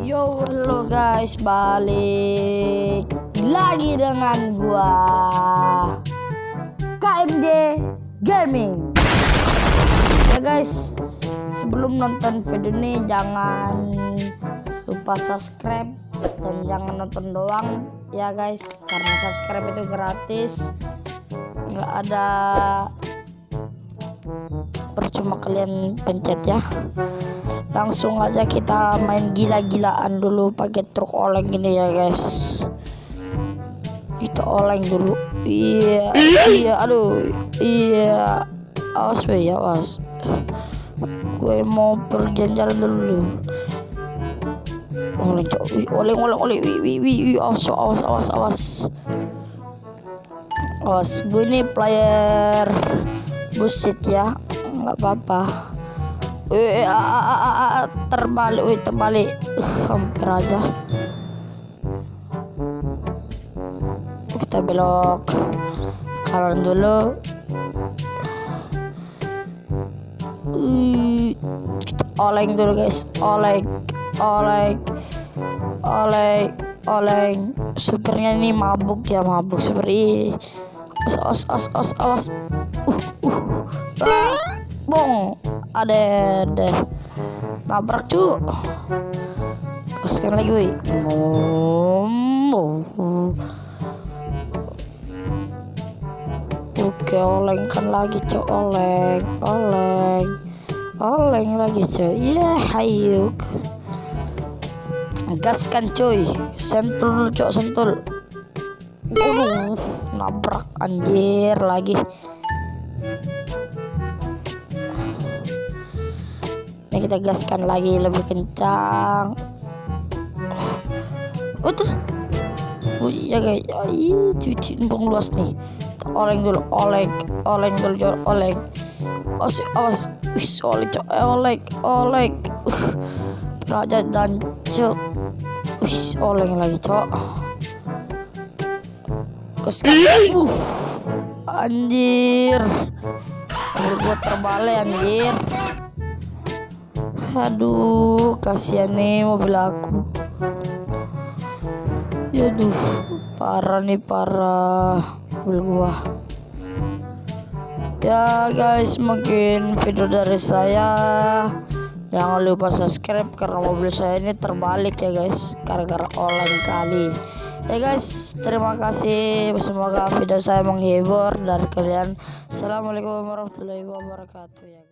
Yo, halo guys, balik lagi dengan gua KMD Gaming. Ya guys, sebelum nonton video ini jangan lupa subscribe dan jangan nonton doang ya guys, karena subscribe itu gratis, nggak ada percuma kalian pencet ya. Langsung aja kita main gila-gilaan dulu pakai truk oleng gini ya guys. Kita oleng dulu. Iya, aduh, iya, awas weh, awas. Gue mau pergi jalan dulu. Oleng, awas. Gue ini player busit ya, nggak apa-apa. Terbalik, hampir aja. Kita belok kanan dulu. Kita oleng dulu guys, oleng. Supernya ini mabuk seperti awas. Bong, ada nabrak cu. Kasihkan lagi woi. Oke, olengkan lagi cu, oleng lagi cu. Ya, hayuk. Gaskan cuy, sentul cu, sentul. Nabrak anjir lagi. Ini kita gaskan lagi lebih kencang. Oh iya guys, cuci numpang luas nih. Kita oleng dulu, oleng. Awas, oleng. Raja dan cok. Oleng lagi cok. Gaskan. Anjir. Gua terbalik anjir. Aduh, kasihan nih mobil aku. Yaduh, parah mobil gua. Ya guys, mungkin video dari saya. Jangan lupa subscribe karena mobil saya ini terbalik ya guys, gara-gara oleng kali. Ya guys, terima kasih. Semoga video saya menghibur dari kalian. Assalamualaikum warahmatullahi wabarakatuh ya.